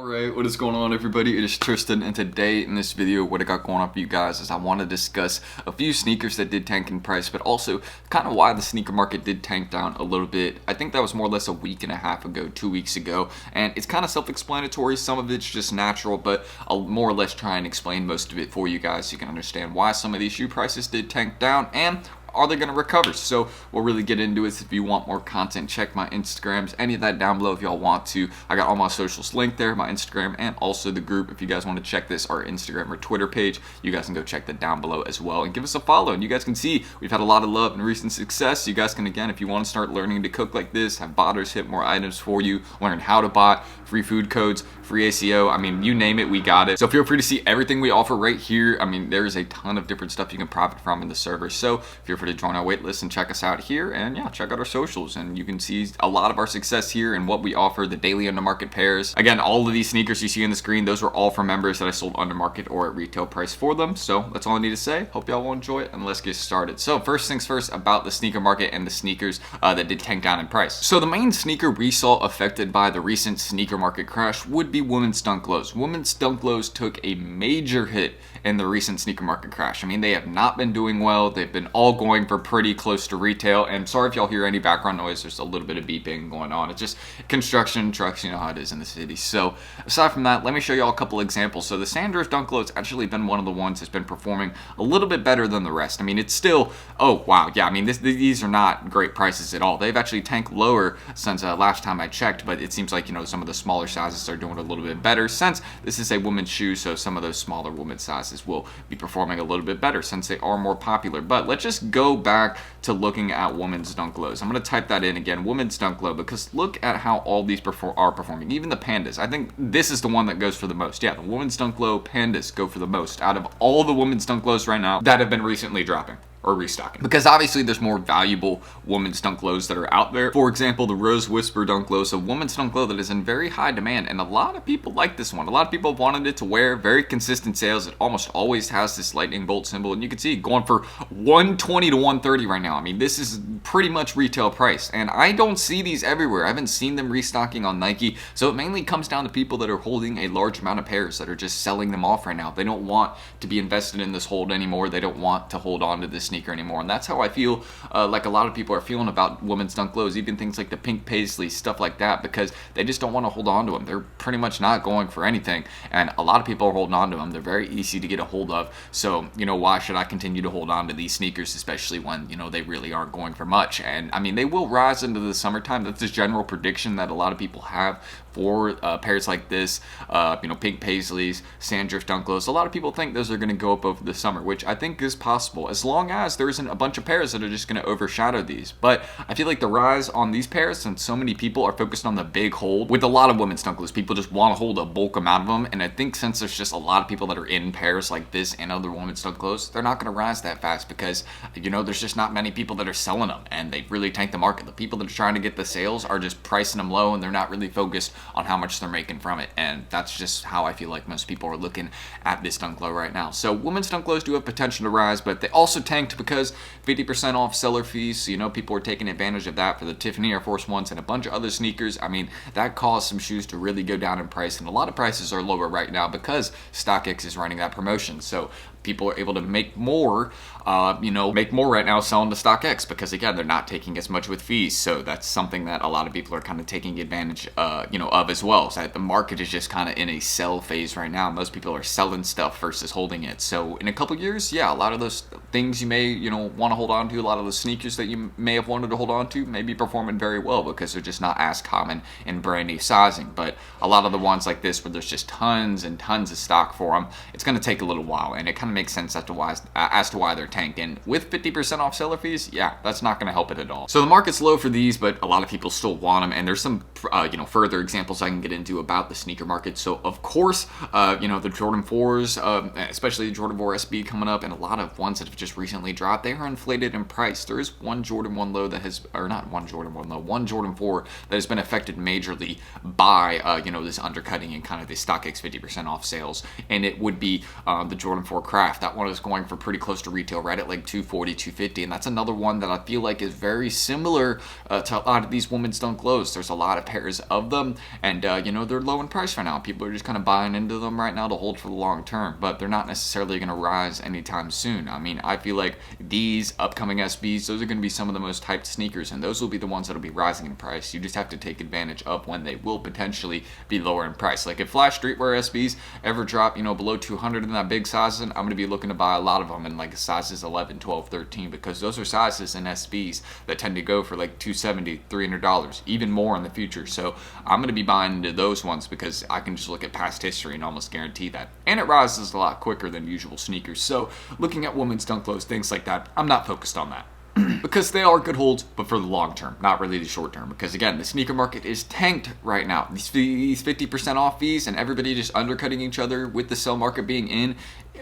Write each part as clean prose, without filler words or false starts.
Alright, what is going on everybody? It is Tristan, and today in this video what I got going on for you guys is I want to discuss a few sneakers that did tank in price, but also kind of why the sneaker market did tank down a little bit. I think that was more or less a week and a half ago, 2 weeks ago, and it's kind of self-explanatory. Some of it's just natural, but I'll more or less try and explain most of it for you guys so you can understand why some of these shoe prices did tank down and are they going to recover. So we'll really get into it. If you want more content, check my Instagrams, any of that down below if y'all want to. I got all my socials linked there, my Instagram and also the group. If you guys want to check this, our Instagram or Twitter page, you guys can go check that down below as well and give us a follow. And you guys can see we've had a lot of love and recent success. You guys can, again, if you want to start learning to cook like this, have botters hit more items for you, learn how to bot, free food codes, free ACO, I mean, you name it, we got it. So feel free to see everything we offer right here. I mean, there's a ton of different stuff you can profit from in the server. So feel free to join our waitlist and check us out here, and yeah, check out our socials, and you can see a lot of our success here and what we offer, the daily under market pairs. Again, all of these sneakers you see on the screen, those were all from members that I sold under market or at retail price for them. So that's all I need to say. Hope y'all will enjoy it, and let's get started. So first things first about the sneaker market and the sneakers that did tank down in price. So the main sneaker we saw affected by the recent sneaker market crash would be women's dunk lows. Women's dunk lows took a major hit in the recent sneaker market crash. I mean, they have not been doing well. They've been all going for pretty close to retail, and sorry if y'all hear any background noise, there's a little bit of beeping going on. It's just construction trucks, you know how it is in the city. So aside from that, let me show y'all a couple examples. So the Sanders dunk low has actually been one of the ones that's been performing a little bit better than the rest. I mean, it's still, oh wow, yeah, I mean, these are not great prices at all. They've actually tanked lower since last time I checked, but it seems like, you know, some of the smaller sizes are doing a little bit better since this is a women's shoe, so some of those smaller women's sizes will be performing a little bit better since they are more popular. But let's just go back to looking at women's dunk lows. I'm going to type that in again, women's dunk low, because look at how all these are performing. Even the pandas, I think this is the one that goes for the most. Yeah, the women's dunk low pandas go for the most out of all the women's dunk lows right now that have been recently dropping or restocking, because obviously there's more valuable women's dunk lows that are out there. For example, the Rose Whisper dunk low, so women's dunk low that is in very high demand, and a lot of people like this one. A lot of people have wanted it to wear. Very consistent sales. It almost always has this lightning bolt symbol, and you can see going for $120 to $130 right now. I mean, this is pretty much retail price, and I don't see these everywhere. I haven't seen them restocking on Nike, so it mainly comes down to people that are holding a large amount of pairs that are just selling them off right now. They don't want to be invested in this hold anymore. They don't want to hold on to this sneaker anymore, and that's how I feel like a lot of people are feeling about women's dunk lows, even things like the pink paisley, stuff like that, because they just don't want to hold on to them. They're pretty much not going for anything, and a lot of people are holding on to them. They're very easy to get a hold of, so you know, why should I continue to hold on to these sneakers, especially when, you know, they really aren't going for much? And I mean, they will rise into the summertime. That's the general prediction that a lot of people have for pairs like this, you know, pink paisleys, sandrift dunk lows. A lot of people think those are going to go up over the summer, which I think is possible, as long as there isn't a bunch of pairs that are just going to overshadow these. But I feel like the rise on these pairs, since so many people are focused on the big hold, with a lot of women's dunk lows, people just want to hold a bulk amount of them, and I think since there's just a lot of people that are in pairs like this and other women's dunk lows, they're not going to rise that fast because, you know, there's just not many people that are selling them, and they've really tanked the market. The people that are trying to get the sales are just pricing them low, and they're not really focused on how much they're making from it, and that's just how I feel like most people are looking at this dunk low right now. So women's dunk lows do have potential to rise, but they also tanked because 50% off seller fees, so you know, people are taking advantage of that for the Tiffany Air Force Ones and a bunch of other sneakers. I mean, that caused some shoes to really go down in price, and a lot of prices are lower right now because StockX is running that promotion. So people are able to make more, make more right now selling to StockX, because again, they're not taking as much with fees. So that's something that a lot of people are kind of taking advantage, of as well. So the market is just kind of in a sell phase right now. Most people are selling stuff versus holding it. So in a couple years, yeah, a lot of those things you may, want to hold on to, a lot of those sneakers that you may have wanted to hold on to may be performing very well because they're just not as common in brand new sizing. But a lot of the ones like this, where there's just tons and tons of stock for them, it's going to take a little while, and it kind of makes sense as to why they're tanking. With 50% off seller fees, yeah, that's not going to help it at all. So the market's low for these, but a lot of people still want them, and there's some further examples I can get into about the sneaker market. So of course, the Jordan 4s, especially the Jordan 4 SB coming up, and a lot of ones that have just just recently dropped, they are inflated in price. There is one Jordan 1 low that has, or not one Jordan 1 low, one Jordan 4 that has been affected majorly by, this undercutting and kind of the StockX 50% off sales. And it would be the Jordan 4 Craft. That one is going for pretty close to retail, right at like $240, $250. And that's another one that I feel like is very similar to a lot of these women's dunk lows. There's a lot of pairs of them, and they're low in price right now. People are just kind of buying into them right now to hold for the long term, but they're not necessarily going to rise anytime soon. I mean, I feel like these upcoming SBs, those are going to be some of the most hyped sneakers, and those will be the ones that'll be rising in price. You just have to take advantage of when they will potentially be lower in price. Like if Flash Streetwear SBs ever drop, below 200 in that big sizes, I'm going to be looking to buy a lot of them in like sizes 11, 12, 13, because those are sizes in SBs that tend to go for like $270, $300, even more in the future. So I'm going to be buying into those ones because I can just look at past history and almost guarantee that. And it rises a lot quicker than usual sneakers. So looking at women's dunk lows, things like that, I'm not focused on that. Because they are good holds, but for the long term, not really the short term. Because again, the sneaker market is tanked right now. These 50% off fees and everybody just undercutting each other with the sell market being in,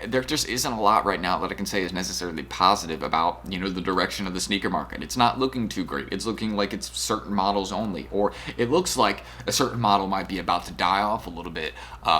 there just isn't a lot right now that I can say is necessarily positive about, the direction of the sneaker market. It's not looking too great. It's looking like it's certain models only, or it looks like a certain model might be about to die off a little bit,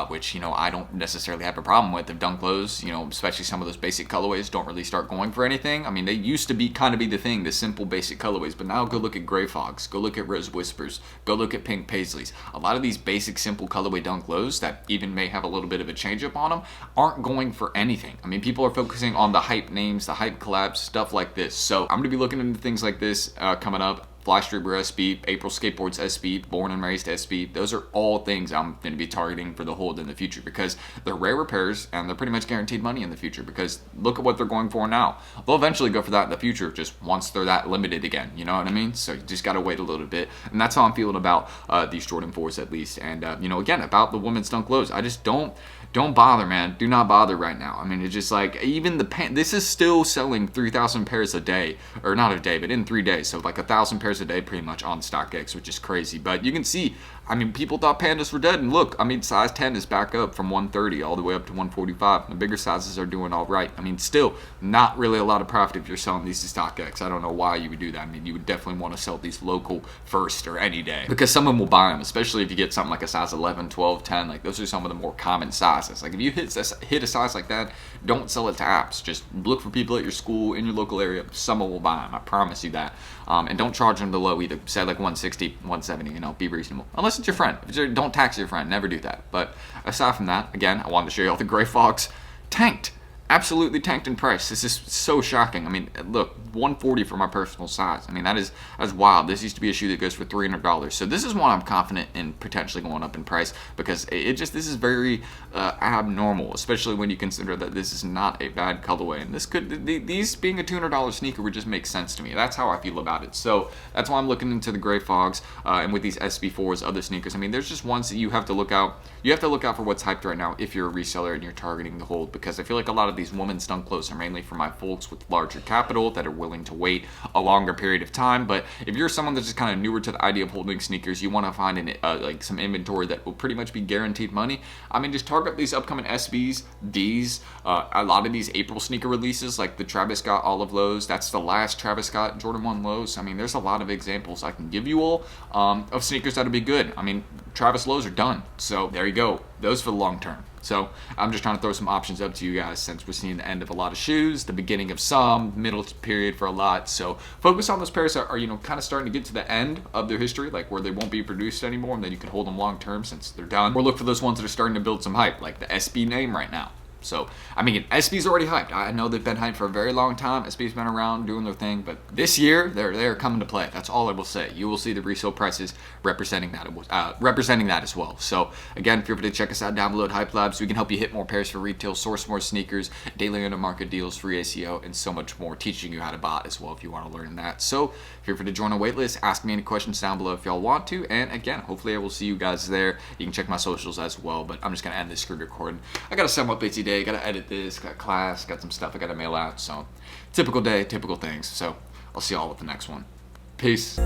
which, I don't necessarily have a problem with. If dunk lows, especially some of those basic colorways don't really start going for anything. I mean, they used to be kind of be the thing, the simple basic colorways, but now go look at Gray Fogs, go look at Rose Whispers, go look at Pink Paisleys. A lot of these basic simple colorway dunk lows that even may have a little bit of a change up on them aren't going for anything. I mean, people are focusing on the hype names, the hype collabs, stuff like this. So I'm going to be looking into things like this coming up. Flash Streetwear SB, April Skateboards SB, Born and Raised SB. Those are all things I'm going to be targeting for the hold in the future because they're rare repairs and they're pretty much guaranteed money in the future because look at what they're going for now. They'll eventually go for that in the future just once they're that limited again. You know what I mean? So you just got to wait a little bit. And that's how I'm feeling about these Jordan 4s at least. And, again, about the women's dunk lows, I just don't bother, man. Do not bother right now. I mean, it's just like even the this is still selling 3,000 pairs a day, or not a day, but in 3 days. So like 1,000 pairs a day pretty much on StockX, which is crazy. But you can see, I mean, people thought pandas were dead, and look, I mean, size 10 is back up from 130 all the way up to 145. The bigger sizes are doing all right. I mean, still not really a lot of profit if you're selling these to StockX. I don't know why you would do that. I mean, you would definitely want to sell these local first or any day because someone will buy them, especially if you get something like a size 11, 12, 10. Like those are some of the more common sizes. Like if you hit a size like that, don't sell it to apps. Just look for people at your school, in your local area. Someone will buy them. I promise you that. And don't charge them the low either. Say like 160, 170, be reasonable. Unless it's your friend. Don't tax your friend. Never do that. But aside from that, again, I wanted to show you all the Gray Fox tanked. Absolutely tanked in price. This is so shocking. I mean, look, 140 for my personal size. I mean, that's wild. This used to be a shoe that goes for $300. So this is one I'm confident in potentially going up in price because this is very abnormal, especially when you consider that this is not a bad colorway. And these being a $200 sneaker would just make sense to me. That's how I feel about it. So that's why I'm looking into the Gray Fogs and with these SB4s, other sneakers. I mean, there's just ones that you have to look out. You have to look out for what's hyped right now if you're a reseller and you're targeting the hold, because I feel like a lot of these women's dunk lows are mainly for my folks with larger capital that are willing to wait a longer period of time. But if you're someone that's just kind of newer to the idea of holding sneakers, you want to find like some inventory that will pretty much be guaranteed money. I mean, just target these upcoming SBs, a lot of these April sneaker releases, like the Travis Scott Olive Lows. That's the last Travis Scott Jordan 1 lows. I mean, there's a lot of examples I can give you all of sneakers that'll be good. I mean, Travis lows are done. So there you go. Those for the long term. So I'm just trying to throw some options up to you guys since we're seeing the end of a lot of shoes, the beginning of some, middle period for a lot. So focus on those pairs that are, kind of starting to get to the end of their history, like where they won't be produced anymore, and then you can hold them long term since they're done. Or look for those ones that are starting to build some hype, like the SB name right now. So, I mean, SB's already hyped. I know they've been hyped for a very long time. SB's been around doing their thing, but this year they're coming to play. That's all I will say. You will see the resale prices representing that as well. So, again, feel free to check us out down below at Hype Labs. We can help you hit more pairs for retail, source more sneakers, daily under market deals, free ACO, and so much more. Teaching you how to bot as well if you want to learn that. So, feel free to join our waitlist. Ask me any questions down below if y'all want to. And again, hopefully I will see you guys there. You can check my socials as well. But I'm just gonna end this screen recording. I got a somewhat busy day. Gotta edit this, got class, got some stuff I gotta mail out, so typical day, typical things. So I'll see y'all with the next one. Peace.